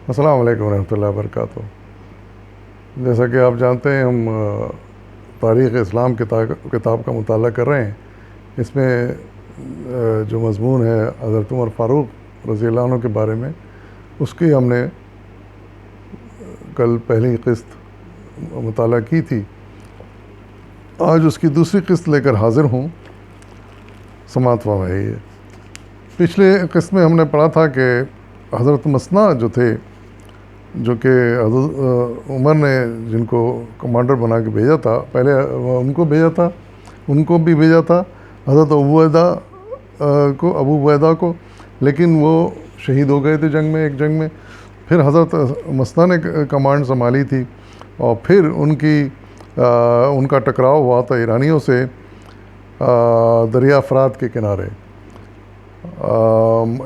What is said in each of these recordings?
السلام علیکم ورحمۃ اللہ وبرکاتہ۔ جیسا کہ آپ جانتے ہیں، ہم تاریخ اسلام کتاب کا مطالعہ کر رہے ہیں۔ اس میں جو مضمون ہے حضرت عمر فاروق رضی اللہ عنہ کے بارے میں، اس کی ہم نے کل پہلی قسط مطالعہ کی تھی۔ آج اس کی دوسری قسط لے کر حاضر ہوں، سماعت فرمائیے۔ پچھلے قسط میں ہم نے پڑھا تھا کہ حضرت مثنیٰ جو تھے، جو کہ حضرت عمر نے جن کو کمانڈر بنا کے بھیجا تھا، پہلے ان کو بھیجا تھا، ان کو بھی بھیجا تھا حضرت ابو عبیدہ کو، لیکن وہ شہید ہو گئے تھے ایک جنگ میں۔ پھر حضرت مثنیٰ نے کمانڈ سنبھالی تھی، اور پھر ان کا ٹکراؤ ہوا تھا ایرانیوں سے دریا فرات کے کنارے۔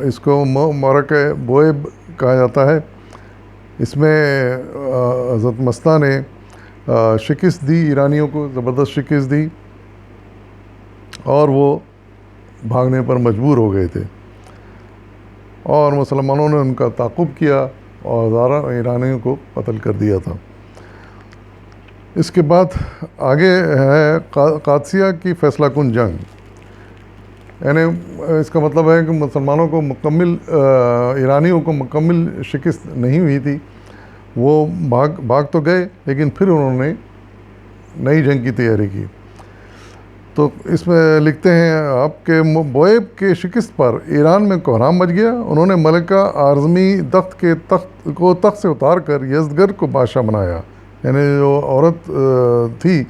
اس کو معرکہ بوئب کہا جاتا ہے۔ اس میں حضرت مثنیٰ نے شکست دی، ایرانیوں کو زبردست شکست دی، اور وہ بھاگنے پر مجبور ہو گئے تھے، اور مسلمانوں نے ان کا تعاقب کیا اور ہزاروں ایرانیوں کو قتل کر دیا تھا۔ اس کے بعد آگے ہے قادسیہ کی فیصلہ کن جنگ، یعنی اس کا مطلب ہے کہ مسلمانوں کو ایرانیوں کو مکمل شکست نہیں ہوئی تھی، وہ بھاگ تو گئے، لیکن پھر انہوں نے نئی جنگ کی تیاری کی۔ تو اس میں لکھتے ہیں آپ کہ بوئب کے شکست پر ایران میں کوہرام مچ گیا۔ انہوں نے ملکہ آرزمی تخت سے اتار کر یزدگرد کو بادشاہ بنایا، یعنی جو عورت تھی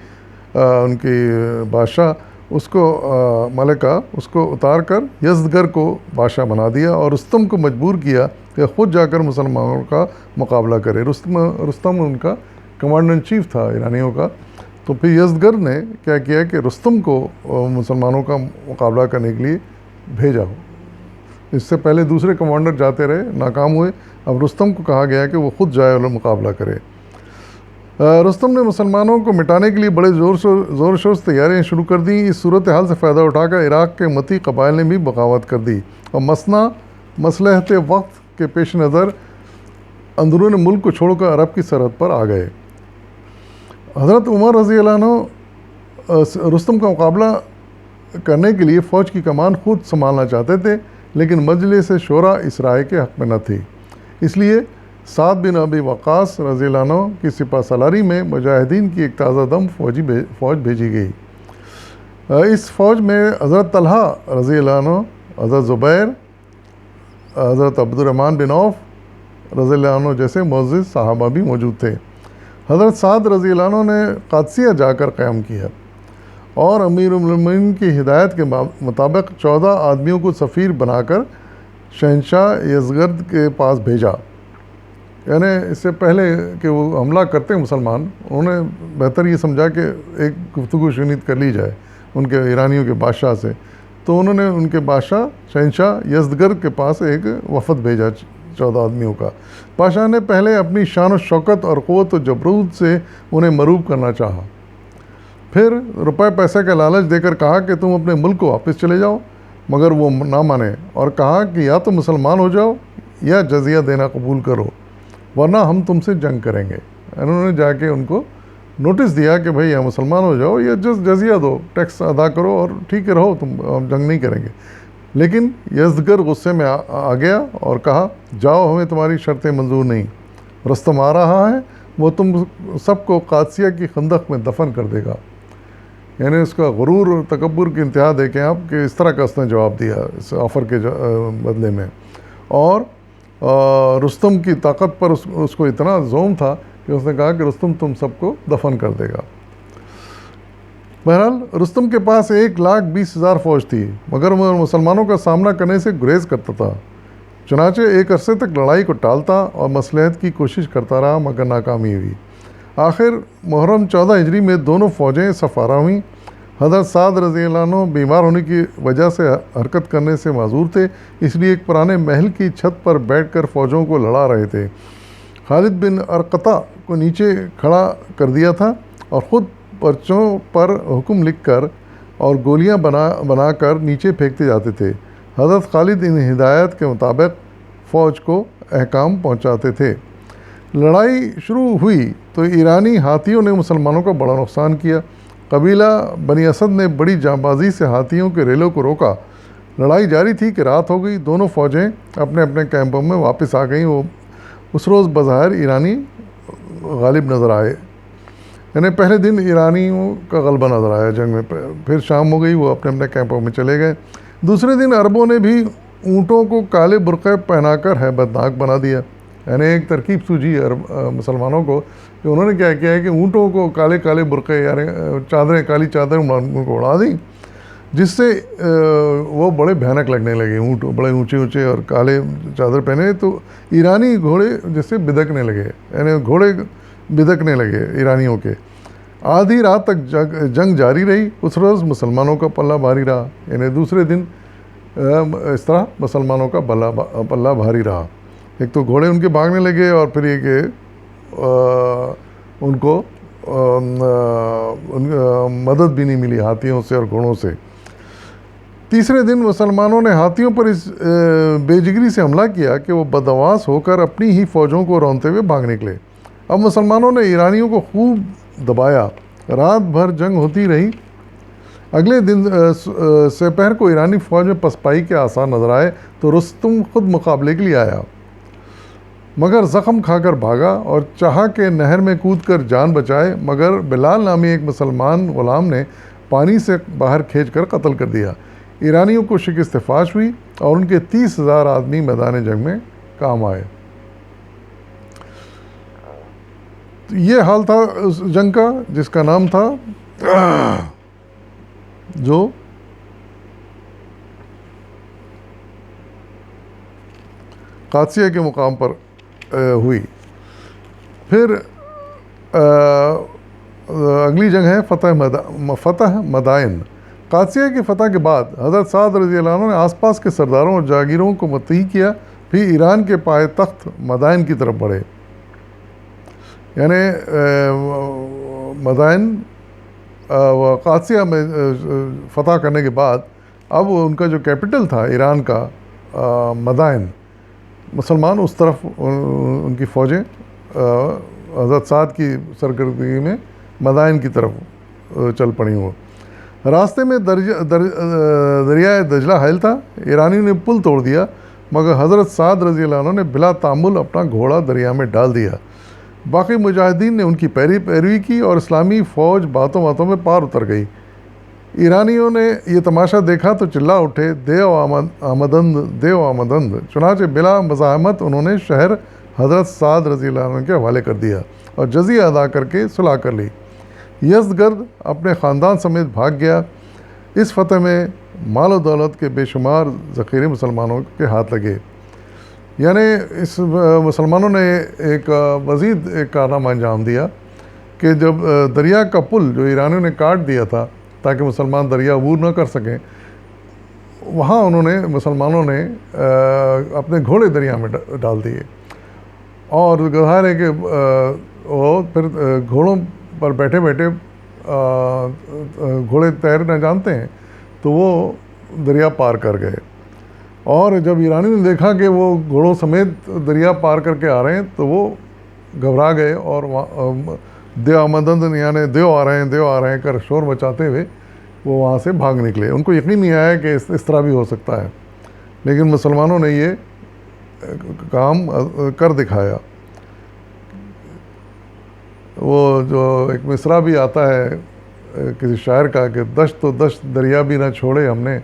ان کی بادشاہ، اس کو ملکہ اس کو اتار کر یزدگرد کو بادشاہ بنا دیا، اور رستم کو مجبور کیا کہ خود جا کر مسلمانوں کا مقابلہ کرے۔ رستم ان کا کمانڈر ان چیف تھا ایرانیوں کا۔ تو پھر یزدگرد نے کیا کیا کہ رستم کو مسلمانوں کا مقابلہ کرنے کے لیے بھیجا۔ اس سے پہلے دوسرے کمانڈر جاتے رہے، ناکام ہوئے، اب رستم کو کہا گیا کہ وہ خود جائے اور مقابلہ کرے۔ رستم نے مسلمانوں کو مٹانے کے لیے بڑے زور شور سے تیاریاں شروع کر دیں۔ اس صورتحال سے فائدہ اٹھا کر عراق کے متی قبائل نے بھی بغاوت کر دی، اور مثنیٰ مصلحت وقت کے پیش نظر اندرون ملک کو چھوڑ کر عرب کی سرحد پر آ گئے۔ حضرت عمر رضی اللہ عنہ رستم کا مقابلہ کرنے کے لیے فوج کی کمان خود سنبھالنا چاہتے تھے، لیکن مجلس شورا اس رائے کے حق میں نہ تھی۔ اس لیے سعد بن ابی وقاص رضی اللہ عنہ کی سپہ سالاری میں مجاہدین کی ایک تازہ دم فوج بھیجی گئی۔ اس فوج میں حضرت طلحہ رضی اللہ عنہ، حضرت زبیر، حضرت عبد الرحمن بن عوف رضی اللہ عنہ جیسے معزز صحابہ بھی موجود تھے۔ حضرت سعد رضی اللہ عنہ نے قادسیہ جا کر قیام کیا، اور امیر المومنین کی ہدایت کے مطابق 14 آدمیوں کو سفیر بنا کر شہنشاہ یزدگرد کے پاس بھیجا۔ یعنی اس سے پہلے کہ وہ حملہ کرتے مسلمان، انہوں نے بہتر یہ سمجھا کہ ایک گفتگو شنید کر لی جائے ان کے ایرانیوں کے بادشاہ سے۔ تو انہوں نے ان کے بادشاہ شہنشاہ یزدگرد کے پاس ایک وفد بھیجا 14 آدمیوں کا۔ بادشاہ نے پہلے اپنی شان و شوکت اور قوت و جبروت سے انہیں مروب کرنا چاہا، پھر روپے پیسے کا لالچ دے کر کہا کہ تم اپنے ملک کو واپس چلے جاؤ، مگر وہ نہ مانے، اور کہا کہ یا تو مسلمان ہو جاؤ یا جزیہ دینا قبول کرو، ورنہ ہم تم سے جنگ کریں گے۔ انہوں نے جا کے ان کو نوٹس دیا کہ بھئی یا مسلمان ہو جاؤ یا جزیہ دو، ٹیکس ادا کرو، اور ٹھیک ہے رہو، ہم جنگ نہیں کریں گے۔ لیکن یزدگرد غصے میں آ گیا اور کہا جاؤ، ہمیں تمہاری شرطیں منظور نہیں، رستم آ رہا ہے، وہ تم سب کو قادسیہ کی خندق میں دفن کر دے گا۔ یعنی اس کا غرور اور تکبر کی انتہا دیکھیں آپ کہ اس طرح کا اس نے جواب دیا اس آفر کے بدلے میں، اور رستم کی طاقت پر اس کو اتنا زوم تھا کہ اس نے کہا کہ رستم تم سب کو دفن کر دے گا۔ بہرحال رستم کے پاس 1,20,000 فوج تھی، مگر وہ مسلمانوں کا سامنا کرنے سے گریز کرتا تھا۔ چنانچہ ایک عرصے تک لڑائی کو ٹالتا اور مصلحت کی کوشش کرتا رہا، مگر ناکامی ہوئی۔ آخر محرم 14 ہجری میں دونوں فوجیں سفارہ ہوئیں۔ حضرت سعد رضی اللہ عنہ بیمار ہونے کی وجہ سے حرکت کرنے سے معذور تھے، اس لیے ایک پرانے محل کی چھت پر بیٹھ کر فوجوں کو لڑا رہے تھے۔ خالد بن ارقطہ کو نیچے کھڑا کر دیا تھا، اور خود پرچوں پر حکم لکھ کر اور گولیاں بنا کر نیچے پھینکتے جاتے تھے۔ حضرت خالد ان ہدایت کے مطابق فوج کو احکام پہنچاتے تھے۔ لڑائی شروع ہوئی تو ایرانی ہاتھیوں نے مسلمانوں کا بڑا نقصان کیا۔ قبیلہ بنی اسد نے بڑی جانبازی سے ہاتھیوں کے ریلوں کو روکا۔ لڑائی جاری تھی کہ رات ہو گئی، دونوں فوجیں اپنے اپنے کیمپوں میں واپس آ گئیں۔ وہ اس روز بظاہر ایرانی غالب نظر آئے، یعنی پہلے دن ایرانیوں کا غلبہ نظر آیا جنگ میں، پھر شام ہو گئی، وہ اپنے اپنے کیمپوں میں چلے گئے۔ دوسرے دن عربوں نے بھی اونٹوں کو کالے برقعے پہنا کر ہیبتناک بنا دیا، یعنی ایک ترکیب سوجی مسلمانوں کو کہ انہوں نے کیا کیا ہے کہ اونٹوں کو کالے کالے برقعے یعنی چادریں، کالی چادریں ان کو اڑا دیں، جس سے وہ بڑے بھیانک لگنے لگے۔ اونٹ بڑے اونچے اونچے اور کالے چادر پہنے تو ایرانی گھوڑے جس سے بدکنے لگے، یعنی گھوڑے بدکنے لگے ایرانیوں کے۔ آدھی رات تک جنگ جاری رہی۔ اس روز مسلمانوں کا پلہ بھاری رہا، یعنی دوسرے دن اس طرح مسلمانوں کا پلہ بھاری رہا۔ ایک تو گھوڑے ان کے بھاگنے لگے، اور پھر یہ کہ ان کو مدد بھی نہیں ملی ہاتھیوں سے اور گھوڑوں سے۔ تیسرے دن مسلمانوں نے ہاتھیوں پر اس بے جگری سے حملہ کیا کہ وہ بدحواس ہو کر اپنی ہی فوجوں کو رونتے ہوئے بھاگ نکلے۔ اب مسلمانوں نے ایرانیوں کو خوب دبایا، رات بھر جنگ ہوتی رہی۔ اگلے دن سپہر کو ایرانی فوج میں پسپائی کے آثار نظر آئے تو رستم خود مقابلے کے لیے آیا، مگر زخم کھا کر بھاگا اور چاہا کہ نہر میں کود کر جان بچائے، مگر بلال نامی ایک مسلمان غلام نے پانی سے باہر کھینچ کر قتل کر دیا۔ ایرانیوں کو شکست فاش ہوئی اور ان کے 30,000 آدمی میدان جنگ میں کام آئے۔ یہ حال تھا اس جنگ کا جس کا نام تھا جو قادسیہ کے مقام پر ہوئی۔ پھر اگلی جنگ ہے فتح مدائن۔ قادسیہ کی فتح کے بعد حضرت سعد رضی اللہ عنہ نے آس پاس کے سرداروں اور جاگیروں کو مطیع کیا، پھر ایران کے پائے تخت مدائن کی طرف بڑھے۔ یعنی مدائن و قادسیہ میں فتح کرنے کے بعد اب ان کا جو کیپٹل تھا ایران کا مدائن، مسلمان اس طرف ان کی فوجیں حضرت سعد کی سرکردگی میں مدائن کی طرف چل پڑی ہوں۔ راستے میں دریائے دجلہ حائل تھا۔ ایرانیوں نے پل توڑ دیا، مگر حضرت سعد رضی اللہ عنہ نے بلا تعمل اپنا گھوڑا دریا میں ڈال دیا۔ باقی مجاہدین نے ان کی پیروی کی اور اسلامی فوج باتوں باتوں میں پار اتر گئی۔ ایرانیوں نے یہ تماشا دیکھا تو چلا اٹھے، دیو آمدند دیو آمدند۔ چنانچہ بلا مزاحمت انہوں نے شہر حضرت سعد رضی اللہ عنہ کے حوالے کر دیا اور جزیہ ادا کر کے صلح کر لی۔ یزدگرد اپنے خاندان سمیت بھاگ گیا۔ اس فتح میں مال و دولت کے بے شمار ذخیرے مسلمانوں کے ہاتھ لگے۔ یعنی اس مسلمانوں نے ایک مزید ایک کارنامہ انجام دیا کہ جب دریا کا پل جو ایرانیوں نے کاٹ دیا تھا تاکہ مسلمان دریا عبور نہ کر سکیں، وہاں انہوں نے مسلمانوں نے اپنے گھوڑے دریا میں ڈال دیے، اور ظاہر ہے کہ وہ پھر گھوڑوں پر بیٹھے بیٹھے گھوڑے تیرنا جانتے ہیں تو وہ دریا پار کر گئے۔ اور جب ایرانیوں نے دیکھا کہ وہ گھوڑوں سمیت دریا پار کر کے آ رہے ہیں تو وہ گھبرا گئے اور دیو آمدند یعنی دیو آ رہے ہیں کر شور مچاتے ہوئے وہ وہاں سے بھاگ نکلے۔ ان کو یقین نہیں آیا کہ اس طرح بھی ہو سکتا ہے، لیکن مسلمانوں نے یہ کام کر دکھایا۔ وہ جو ایک مصرع بھی آتا ہے کسی شاعر کا کہ دشت و دشت دریا بھی نہ چھوڑے ہم نے،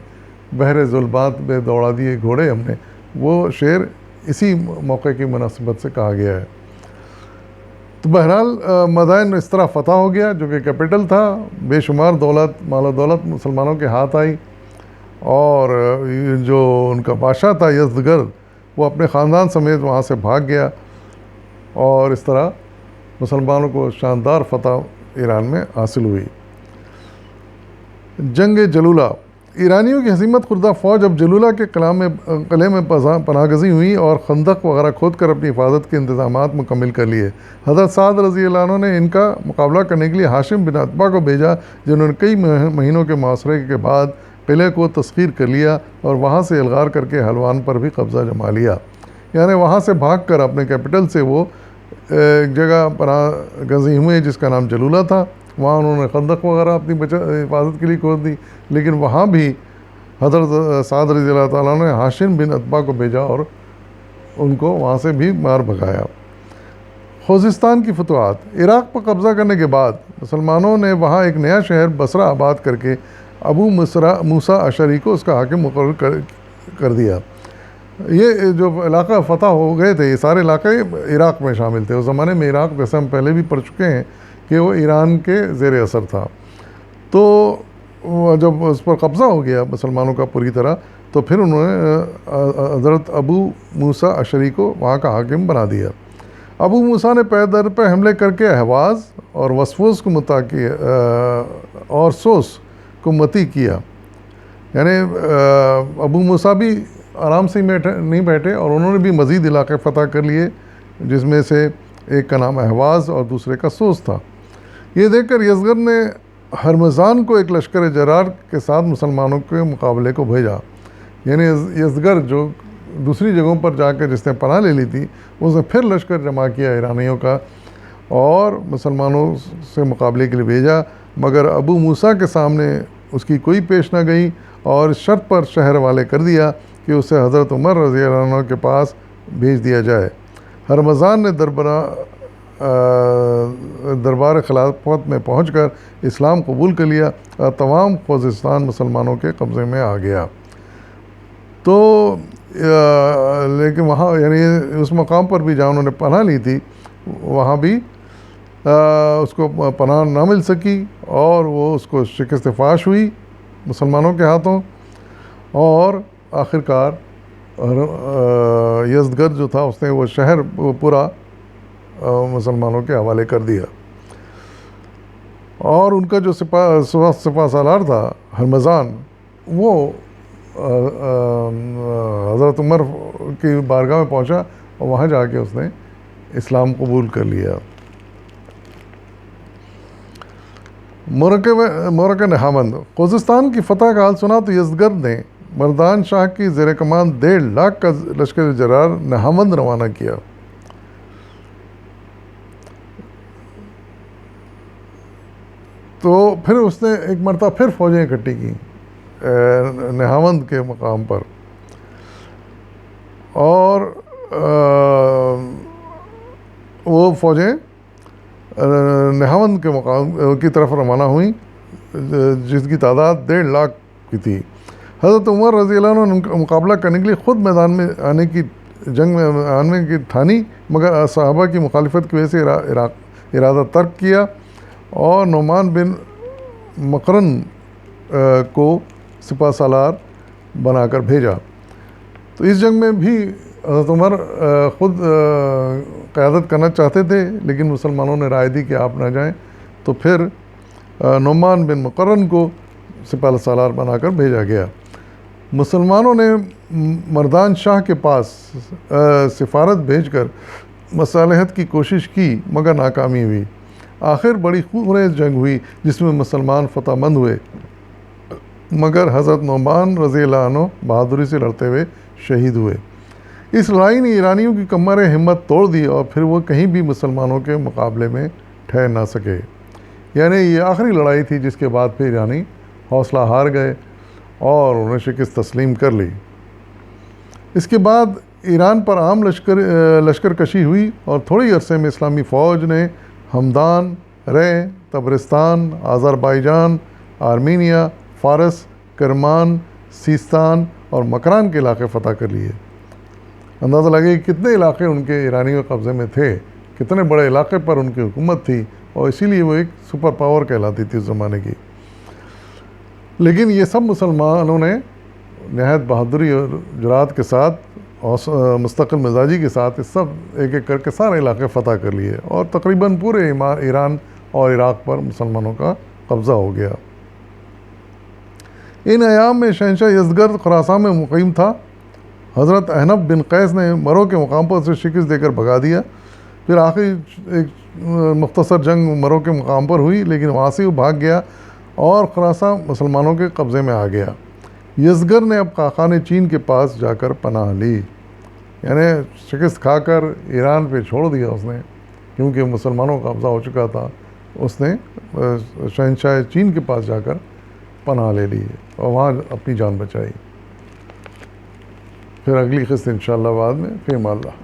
بحر ظلمات میں دوڑا دیے گھوڑے ہم نے، وہ شعر اسی موقع کی مناسبت سے کہا گیا ہے۔ تو بہرحال مدائن اس طرح فتح ہو گیا جو کہ کیپٹل تھا، بے شمار دولت مال و دولت مسلمانوں کے ہاتھ آئی، اور جو ان کا بادشاہ تھا یزدگرد وہ اپنے خاندان سمیت وہاں سے بھاگ گیا، اور اس طرح مسلمانوں کو شاندار فتح ایران میں حاصل ہوئی۔ جنگ جلولہ۔ ایرانیوں کی ہزیمت خوردہ فوج اب جلولہ کے قلعے میں پناہ گزین ہوئی اور خندق وغیرہ کھود کر اپنی حفاظت کے انتظامات مکمل کر لیے۔ حضرت سعد رضی اللہ عنہ نے ان کا مقابلہ کرنے کے لیے ہاشم بن عتبہ کو بھیجا، جنہوں نے کئی مہینوں کے محاصرے کے بعد قلعے کو تسخیر کر لیا اور وہاں سے الغار کر کے حلوان پر بھی قبضہ جما لیا۔ یعنی وہاں سے بھاگ کر اپنے کیپٹل سے وہ ایک جگہ پناہ گزین ہوئے جس کا نام جلولہ تھا. وہاں انہوں نے خندق وغیرہ اپنی حفاظت کے لیے کھود دی، لیکن وہاں بھی حضرت سعد رضی اللہ تعالیٰ نے ہاشم بن عتبہ کو بھیجا اور ان کو وہاں سے بھی مار بھگایا. خوزستان کی فتوحات. عراق پر قبضہ کرنے کے بعد مسلمانوں نے وہاں ایک نیا شہر بصرہ آباد کر کے ابو موسیٰ اشعری کو اس کا حاکم مقرر کر دیا. یہ جو علاقہ فتح ہو گئے تھے، یہ سارے علاقے عراق میں شامل تھے. اس زمانے میں عراق، جیسے ہم پہلے بھی پڑھ چکے ہیں، کہ وہ ایران کے زیر اثر تھا. تو جب اس پر قبضہ ہو گیا مسلمانوں کا پوری طرح، تو پھر انہوں نے حضرت ابو موسیٰ اشعری کو وہاں کا حاکم بنا دیا. ابو موسیٰ نے پے در پہ حملے کر کے اہواز اور وسوس کو اور سوس کو متی کیا. یعنی ابو موسیٰ بھی آرام سے نہیں بیٹھے، اور انہوں نے بھی مزید علاقے فتح کر لیے، جس میں سے ایک کا نام اہواز اور دوسرے کا سوس تھا. یہ دیکھ کر یزدگرد نے ہرمزان کو ایک لشکر جرار کے ساتھ مسلمانوں کے مقابلے کو بھیجا. یعنی یزدگرد جو دوسری جگہوں پر جا کے جس نے پناہ لے لی تھی، اس نے پھر لشکر جمع کیا ایرانیوں کا اور مسلمانوں سے مقابلے کے لیے بھیجا، مگر ابو موسیٰ کے سامنے اس کی کوئی پیش نہ گئی، اور اس شرط پر شہر والے کر دیا کہ اسے حضرت عمر رضی اللہ عنہ کے پاس بھیج دیا جائے. ہرمزان نے دربار خلافت میں پہنچ کر اسلام قبول کر لیا اور تمام خوزستان مسلمانوں کے قبضے میں آ گیا. تو لیکن وہاں یعنی اس مقام پر بھی جہاں انہوں نے پناہ لی تھی، وہاں بھی اس کو پناہ نہ مل سکی، اور وہ اس کو شکست فاش ہوئی مسلمانوں کے ہاتھوں، اور آخرکار یزدگرد جو تھا اس نے وہ شہر پورا مسلمانوں کے حوالے کر دیا. اور ان کا جو سپہ سالار تھا ہرمزان، وہ حضرت عمر کی بارگاہ میں پہنچا اور وہاں جا کے اس نے اسلام قبول کر لیا. مورک نہاوند. خوزستان کی فتح کا حال سنا تو یزدگرد نے مردان شاہ کی زیر کمان 1.5 لاکھ کا لشکر جرار نہاوند روانہ کیا. تو پھر اس نے ایک مرتبہ پھر فوجیں اکٹھی کی نہاوند کے مقام پر، اور وہ فوجیں نہاوند کے مقام کی طرف روانہ ہوئیں، جس کی تعداد 1.5 لاکھ کی تھی. حضرت عمر رضی اللہ عنہ نے مقابلہ کرنے کے لیے خود میدان میں آنے کی جنگ میں آنے کی ٹھانی، مگر صحابہ کی مخالفت کی وجہ سے ارادہ ترک کیا اور نعمان بن مقرن کو سپہ سالار بنا کر بھیجا. تو اس جنگ میں بھی حضرت عمر خود قیادت کرنا چاہتے تھے، لیکن مسلمانوں نے رائے دی کہ آپ نہ جائیں. تو پھر نعمان بن مقرن کو سپہ سالار بنا کر بھیجا گیا. مسلمانوں نے مردان شاہ کے پاس سفارت بھیج کر مصالحت کی کوشش کی، مگر ناکامی ہوئی. آخر بڑی خونریز جنگ ہوئی جس میں مسلمان فتح مند ہوئے، مگر حضرت نعمان رضی اللہ عنہ بہادری سے لڑتے ہوئے شہید ہوئے. اس لڑائی نے ایرانیوں کی کمر ہمت توڑ دی، اور پھر وہ کہیں بھی مسلمانوں کے مقابلے میں ٹھہر نہ سکے. یعنی یہ آخری لڑائی تھی جس کے بعد پھر ایرانی حوصلہ ہار گئے اور انہیں شکست تسلیم کر لی. اس کے بعد ایران پر عام لشکر کشی ہوئی، اور تھوڑی عرصے میں اسلامی فوج نے ہمدان، رے، تبرستان، آذربائیجان، آرمینیا، فارس، کرمان، سیستان اور مکران کے علاقے فتح کر لیے. اندازہ لگے کہ کتنے علاقے ان کے ایرانیوں کے قبضے میں تھے، کتنے بڑے علاقے پر ان کی حکومت تھی، اور اسی لیے وہ ایک سپر پاور کہلاتی تھی اس زمانے کی. لیکن یہ سب مسلمانوں نے نہایت بہادری اور جرات کے ساتھ اور مستقل مزاجی کے ساتھ اس سب ایک ایک کر کے سارے علاقے فتح کر لیے، اور تقریباً پورے ایران اور عراق پر مسلمانوں کا قبضہ ہو گیا. ان ایام میں شہنشاہ یزدگرد خراسان میں مقیم تھا. حضرت احنف بن قیس نے مرو کے مقام پر اسے شکست دے کر بھگا دیا. پھر آخری ایک مختصر جنگ مرو کے مقام پر ہوئی، لیکن وہاں سے وہ بھاگ گیا اور خراسان مسلمانوں کے قبضے میں آ گیا. یزدگرد نے اب خاقان چین کے پاس جا کر پناہ لی. یعنی شکست کھا کر ایران پہ چھوڑ دیا اس نے، کیونکہ مسلمانوں کا قبضہ ہو چکا تھا. اس نے شہنشاہ چین کے پاس جا کر پناہ لے لی اور وہاں اپنی جان بچائی. پھر اگلی قسط انشاءاللہ بعد میں، فی امان اللہ.